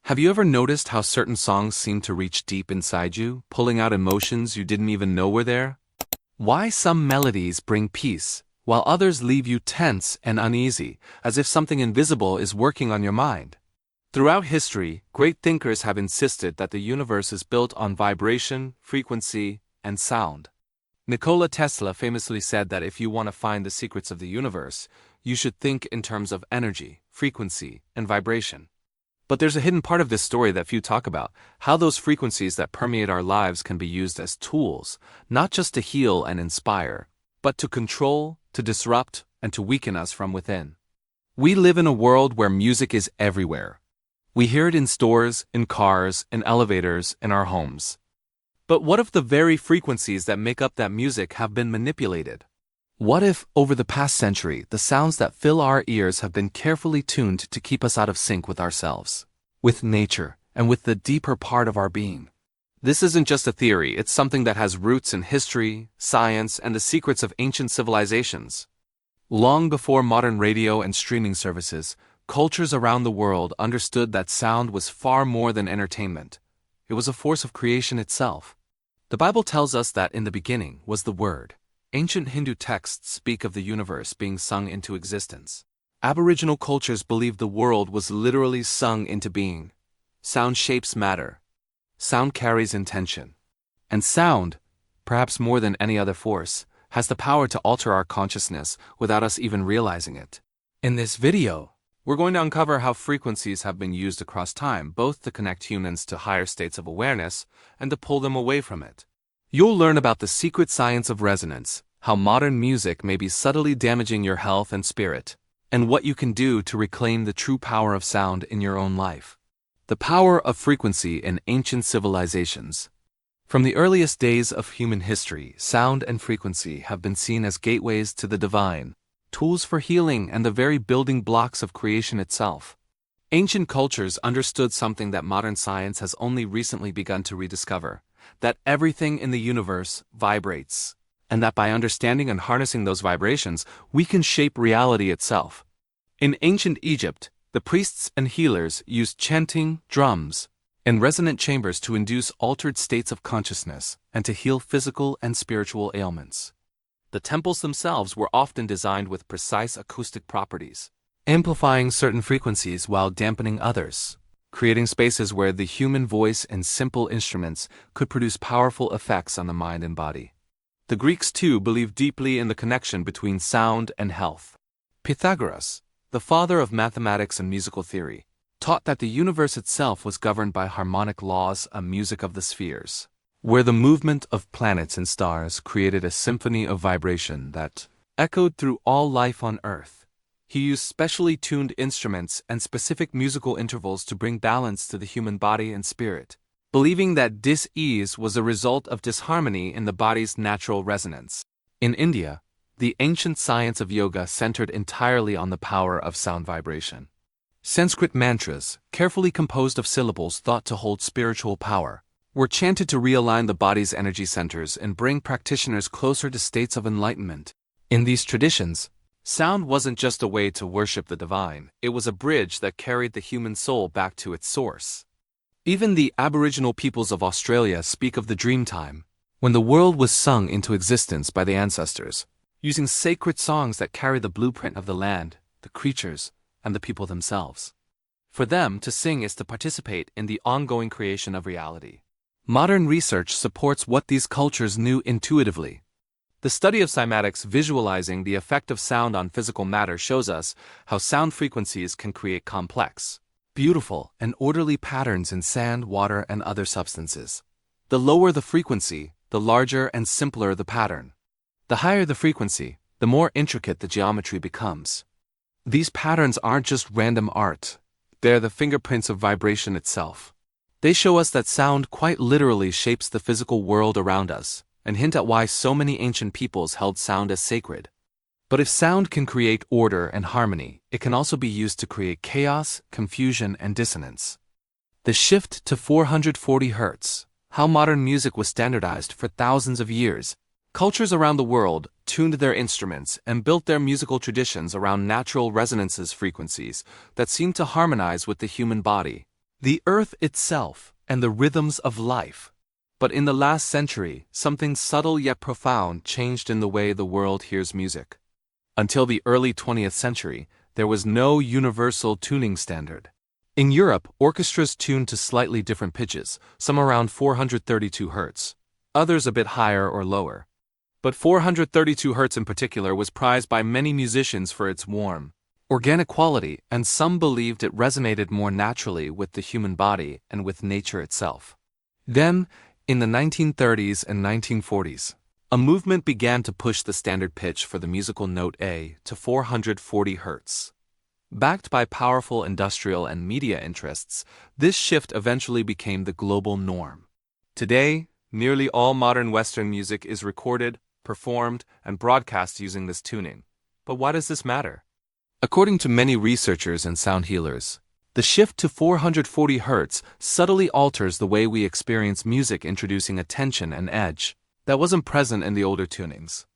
Have you ever noticed how certain songs seem to reach deep inside you, pulling out emotions you didn't even know were there? Why some melodies bring peace, while others leave you tense and uneasy, as if something invisible is working on your mind? Throughout history, great thinkers have insisted that the universe is built on vibration, frequency, and sound. Nikola Tesla famously said that if you want to find the secrets of the universe, you should think in terms of energy, frequency, and vibration. But there's a hidden part of this story that few talk about: how those frequencies that permeate our lives can be used as tools, not just to heal and inspire, but to control, to disrupt, and to weaken us from within. We live in a world where music is everywhere. We hear it in stores, in cars, in elevators, in our homes. But what if the very frequencies that make up that music have been manipulated? What if, over the past century, the sounds that fill our ears have been carefully tuned to keep us out of sync with ourselves, with nature, and with the deeper part of our being? This isn't just a theory, it's something that has roots in history, science, and the secrets of ancient civilizations. Long before modern radio and streaming services, cultures around the world understood that sound was far more than entertainment. It was a force of creation itself. The Bible tells us that in the beginning was the Word. Ancient Hindu texts speak of the universe being sung into existence. Aboriginal cultures believed the world was literally sung into being. Sound shapes matter. Sound carries intention. And sound, perhaps more than any other force, has the power to alter our consciousness without us even realizing it. In this video, we're going to uncover how frequencies have been used across time, both to connect humans to higher states of awareness and to pull them away from it. You'll learn about the secret science of resonance, how modern music may be subtly damaging your health and spirit, and what you can do to reclaim the true power of sound in your own life. The power of frequency in ancient civilizations. From the earliest days of human history, sound and frequency have been seen as gateways to the divine, tools for healing, and the very building blocks of creation itself. Ancient cultures understood something that modern science has only recently begun to rediscover: that everything in the universe vibrates, and that by understanding and harnessing those vibrations, we can shape reality itself. In ancient Egypt, the priests and healers used chanting, drums, and resonant chambers to induce altered states of consciousness and to heal physical and spiritual ailments. The temples themselves were often designed with precise acoustic properties, amplifying certain frequencies while dampening others, creating spaces where the human voice and simple instruments could produce powerful effects on the mind and body. The Greeks too believed deeply in the connection between sound and health. Pythagoras, the father of mathematics and musical theory, taught that the universe itself was governed by harmonic laws, a music of the spheres, where the movement of planets and stars created a symphony of vibration that echoed through all life on Earth. He used specially tuned instruments and specific musical intervals to bring balance to the human body and spirit, believing that dis-ease was a result of disharmony in the body's natural resonance. In India, the ancient science of yoga centered entirely on the power of sound vibration. Sanskrit mantras, carefully composed of syllables thought to hold spiritual power, were chanted to realign the body's energy centers and bring practitioners closer to states of enlightenment. In these traditions, sound wasn't just a way to worship the divine, it was a bridge that carried the human soul back to its source. Even the Aboriginal peoples of Australia speak of the dream time, when the world was sung into existence by the ancestors, using sacred songs that carry the blueprint of the land, the creatures, and the people themselves. For them, to sing is to participate in the ongoing creation of reality. Modern research supports what these cultures knew intuitively. The study of cymatics, visualizing the effect of sound on physical matter, shows us how sound frequencies can create complex, beautiful, and orderly patterns in sand, water, and other substances. The lower the frequency, the larger and simpler the pattern. The higher the frequency, the more intricate the geometry becomes. These patterns aren't just random art, they're the fingerprints of vibration itself. They show us that sound quite literally shapes the physical world around us, and hint at why so many ancient peoples held sound as sacred. But if sound can create order and harmony, it can also be used to create chaos, confusion, and dissonance. The shift to 440 Hz, how modern music was standardized for thousands of years. Cultures around the world tuned their instruments and built their musical traditions around natural resonances frequencies that seemed to harmonize with the human body. the earth itself, and the rhythms of life. But in the last century, something subtle yet profound changed in the way the world hears music. Until the early 20th century, there was no universal tuning standard. In Europe, orchestras tuned to slightly different pitches, some around 432 Hz, others a bit higher or lower. But 432 Hz in particular was prized by many musicians for its warm, organic quality, and some believed it resonated more naturally with the human body and with nature itself. Then, in the 1930s and 1940s, a movement began to push the standard pitch for the musical note A to 440 Hz. Backed by powerful industrial and media interests, this shift eventually became the global norm. Today, nearly all modern Western music is recorded, performed, and broadcast using this tuning. But why does this matter? According to many researchers and sound healers, the shift to 440 Hz subtly alters the way we experience music, introducing a tension and edge that wasn't present in the older tunings.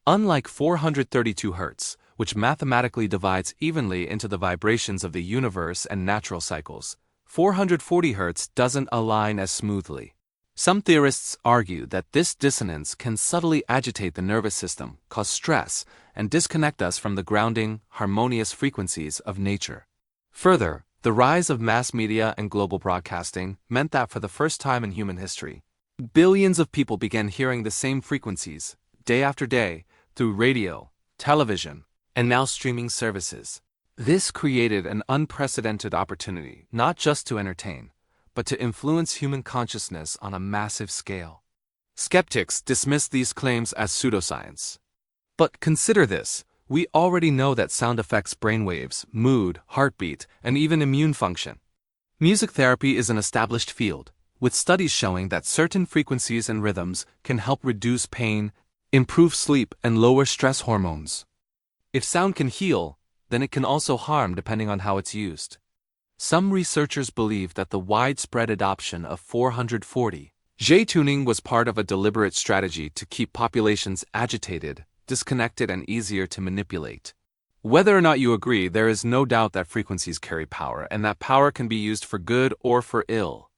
Unlike 432 Hz, which mathematically divides evenly into the vibrations of the universe and natural cycles, 440 Hz doesn't align as smoothly. Some theorists argue that this dissonance can subtly agitate the nervous system, cause stress, and disconnect us from the grounding, harmonious frequencies of nature. Further, the rise of mass media and global broadcasting meant that for the first time in human history, billions of people began hearing the same frequencies, day after day, through radio, television, and now streaming services. This created an unprecedented opportunity not just to entertain, but to influence human consciousness on a massive scale. Skeptics dismiss these claims as pseudoscience. But consider this: we already know that sound affects brainwaves, mood, heartbeat, and even immune function. Music therapy is an established field, with studies showing that certain frequencies and rhythms can help reduce pain, improve sleep, and lower stress hormones. If sound can heal, then it can also harm depending on how it's used. Some researchers believe that the widespread adoption of 440 Hz tuning was part of a deliberate strategy to keep populations agitated, disconnected, and easier to manipulate. Whether or not you agree, there is no doubt that frequencies carry power, and that power can be used for good or for ill.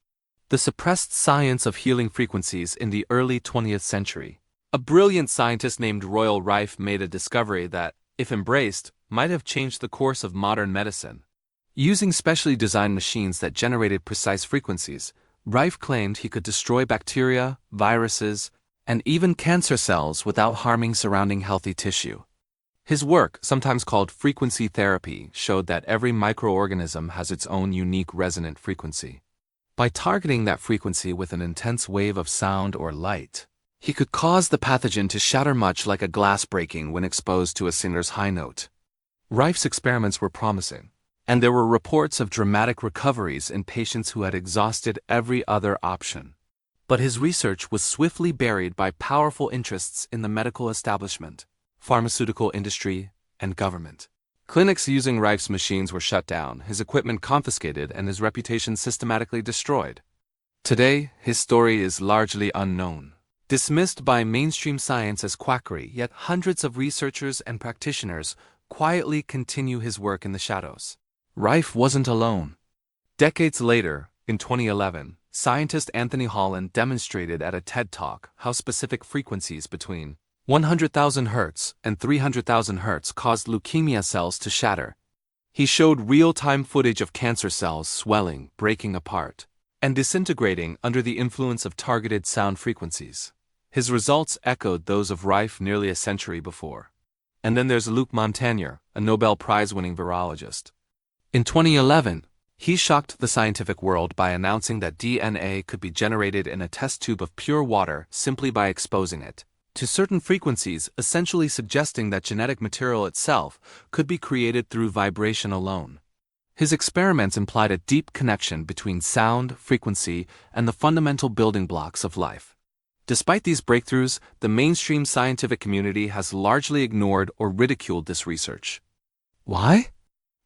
The suppressed science of healing frequencies in the early 20th century. A brilliant scientist named Royal Rife made a discovery that, if embraced, might have changed the course of modern medicine. Using specially designed machines that generated precise frequencies, Rife claimed he could destroy bacteria, viruses, and even cancer cells without harming surrounding healthy tissue. His work, sometimes called frequency therapy, showed that every microorganism has its own unique resonant frequency. By targeting that frequency with an intense wave of sound or light, he could cause the pathogen to shatter much like a glass breaking when exposed to a singer's high note. Rife's experiments were promising, and there were reports of dramatic recoveries in patients who had exhausted every other option. But his research was swiftly buried by powerful interests in the medical establishment, pharmaceutical industry, and government. Clinics using Rife's machines were shut down, his equipment confiscated, and his reputation systematically destroyed. Today, his story is largely unknown. Dismissed by mainstream science as quackery, yet hundreds of researchers and practitioners quietly continue his work in the shadows. Rife wasn't alone. Decades later, in 2011, scientist Anthony Holland demonstrated at a TED Talk how specific frequencies between 100,000 Hz and 300,000 Hz caused leukemia cells to shatter. He showed real-time footage of cancer cells swelling, breaking apart, and disintegrating under the influence of targeted sound frequencies. His results echoed those of Rife nearly a century before. And then there's Luc Montagnier, a Nobel Prize-winning virologist. In 2011, he shocked the scientific world by announcing that DNA could be generated in a test tube of pure water simply by exposing it to certain frequencies, essentially suggesting that genetic material itself could be created through vibration alone. His experiments implied a deep connection between sound, frequency, and the fundamental building blocks of life. Despite these breakthroughs, the mainstream scientific community has largely ignored or ridiculed this research. Why?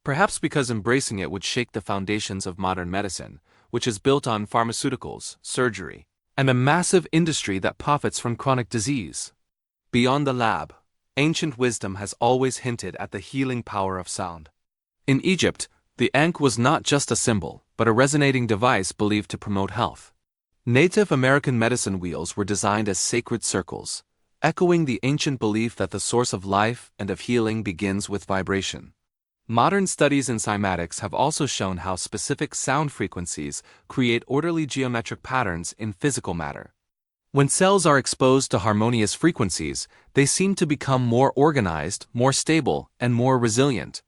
Perhaps because embracing it would shake the foundations of modern medicine, which is built on pharmaceuticals, surgery, and a massive industry that profits from chronic disease. Beyond the lab, ancient wisdom has always hinted at the healing power of sound. In Egypt, The ankh was not just a symbol, but a resonating device believed to promote health. Native American medicine wheels were designed as sacred circles, echoing the ancient belief that the source of life and of healing begins with vibration. Modern studies in cymatics have also shown how specific sound frequencies create orderly geometric patterns in physical matter. When cells are exposed to harmonious frequencies, they seem to become more organized, more stable, and more resilient.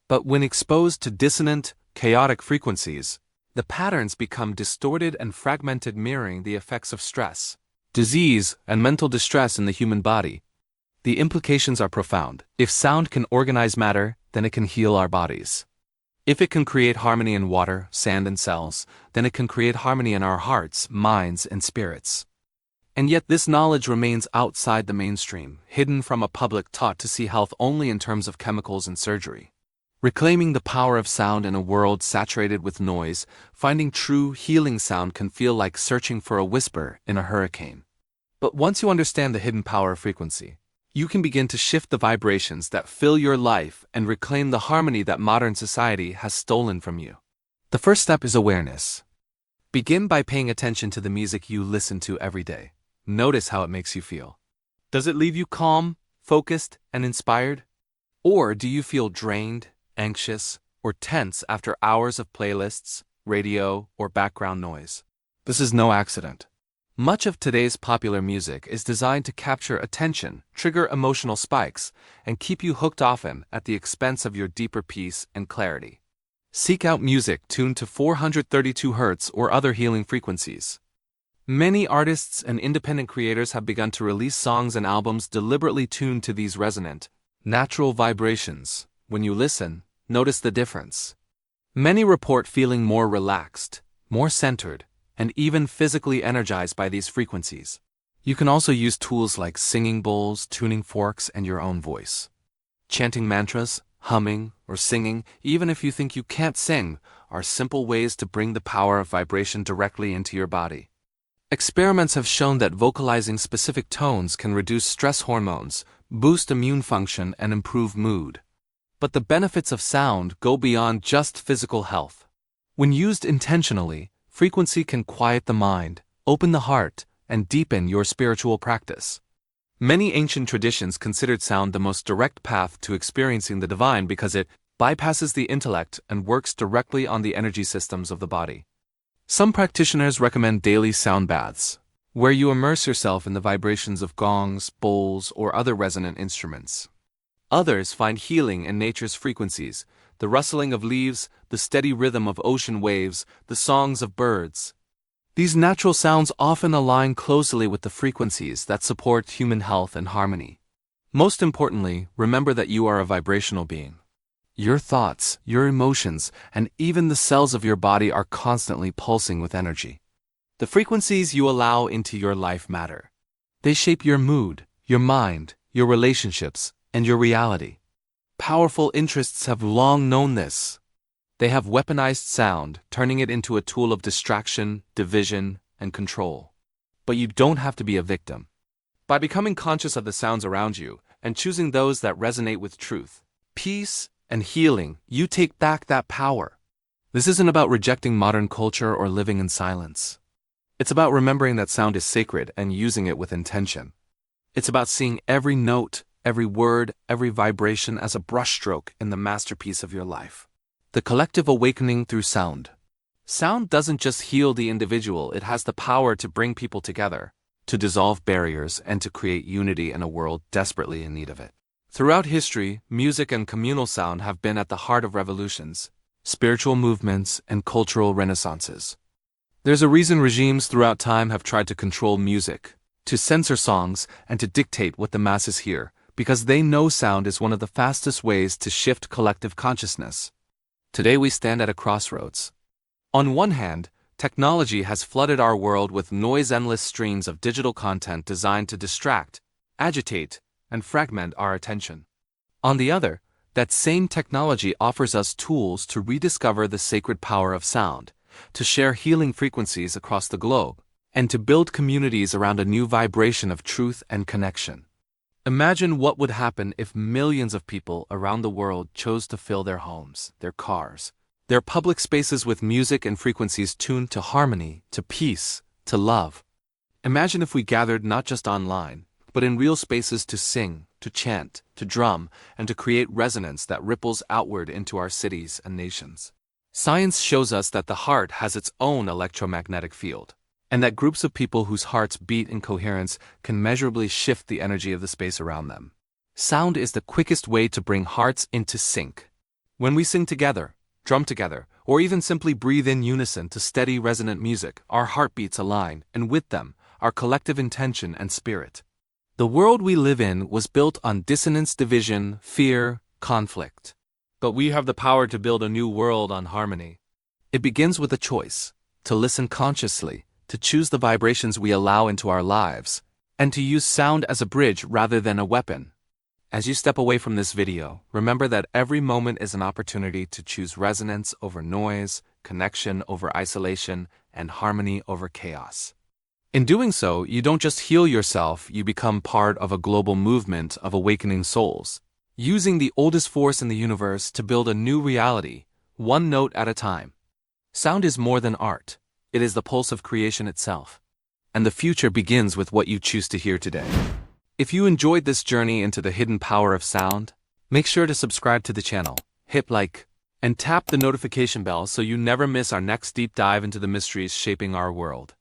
But when exposed to dissonant, chaotic frequencies, the patterns become distorted and fragmented, mirroring the effects of stress, disease, and mental distress in the human body. The implications are profound. If sound can organize matter, then it can heal our bodies. If it can create harmony in water, sand, and cells, then it can create harmony in our hearts, minds, and spirits. And yet this knowledge remains outside the mainstream, hidden from a public taught to see health only in terms of chemicals and surgery. Reclaiming the power of sound in a world saturated with noise, finding true healing sound can feel like searching for a whisper in a hurricane. But once you understand the hidden power of frequency, you can begin to shift the vibrations that fill your life and reclaim the harmony that modern society has stolen from you. The first step is awareness. Begin by paying attention to the music you listen to every day. Notice how it makes you feel. Does it leave you calm, focused, and inspired? Or do you feel drained, anxious, or tense after hours of playlists, radio, or background noise? This is no accident. Much of today's popular music is designed to capture attention, trigger emotional spikes, and keep you hooked, often at the expense of your deeper peace and clarity. Seek out music tuned to 432 Hz or other healing frequencies. Many artists and independent creators have begun to release songs and albums deliberately tuned to these resonant, natural vibrations. When you listen, notice the difference. Many report feeling more relaxed, more centered, and even physically energized by these frequencies. You can also use tools like singing bowls, tuning forks, and your own voice. Chanting mantras, humming, or singing, even if you think you can't sing, are simple ways to bring the power of vibration directly into your body. Experiments have shown that vocalizing specific tones can reduce stress hormones, boost immune function, and improve mood. But the benefits of sound go beyond just physical health. When used intentionally, frequency can quiet the mind, open the heart, and deepen your spiritual practice. Many ancient traditions considered sound the most direct path to experiencing the divine because it bypasses the intellect and works directly on the energy systems of the body. Some practitioners recommend daily sound baths, where you immerse yourself in the vibrations of gongs, bowls, or other resonant instruments. Others find healing in nature's frequencies, the rustling of leaves, the steady rhythm of ocean waves, the songs of birds. These natural sounds often align closely with the frequencies that support human health and harmony. Most importantly, remember that you are a vibrational being. Your thoughts, your emotions, and even the cells of your body are constantly pulsing with energy. The frequencies you allow into your life matter. They shape your mood, your mind, your relationships, and your reality. Powerful interests have long known this. They have weaponized sound, turning it into a tool of distraction, division, and control. But you don't have to be a victim. By becoming conscious of the sounds around you and choosing those that resonate with truth, peace, and healing, you take back that power. This isn't about rejecting modern culture or living in silence. It's about remembering that sound is sacred and using it with intention. It's about seeing every note, every word, every vibration as a brushstroke in the masterpiece of your life. The collective awakening through sound. Sound doesn't just heal the individual, it has the power to bring people together, to dissolve barriers, and to create unity in a world desperately in need of it. Throughout history, music and communal sound have been at the heart of revolutions, spiritual movements, and cultural renaissances. There's a reason regimes throughout time have tried to control music, to censor songs, and to dictate what the masses hear, because they know sound is one of the fastest ways to shift collective consciousness. Today we stand at a crossroads. On one hand, technology has flooded our world with noise-endless streams of digital content designed to distract, agitate, and fragment our attention. On the other, that same technology offers us tools to rediscover the sacred power of sound, to share healing frequencies across the globe, and to build communities around a new vibration of truth and connection. Imagine what would happen if millions of people around the world chose to fill their homes, their cars, They're public spaces with music and frequencies tuned to harmony, to peace, to love. Imagine if we gathered not just online, but in real spaces to sing, to chant, to drum, and to create resonance that ripples outward into our cities and nations. Science shows us that the heart has its own electromagnetic field, and that groups of people whose hearts beat in coherence can measurably shift the energy of the space around them. Sound is the quickest way to bring hearts into sync. When we sing together, drum together, or even simply breathe in unison to steady, resonant music, our heartbeats align, and with them, our collective intention and spirit. The world we live in was built on dissonance, division, fear, conflict. But we have the power to build a new world on harmony. It begins with a choice, to listen consciously, to choose the vibrations we allow into our lives, and to use sound as a bridge rather than a weapon. As you step away from this video, remember that every moment is an opportunity to choose resonance over noise, connection over isolation, and harmony over chaos. In doing so, you don't just heal yourself, you become part of a global movement of awakening souls, using the oldest force in the universe to build a new reality, one note at a time. Sound is more than art. It is the pulse of creation itself. And the future begins with what you choose to hear today. If you enjoyed this journey into the hidden power of sound, make sure to subscribe to the channel, hit like, and tap the notification bell so you never miss our next deep dive into the mysteries shaping our world.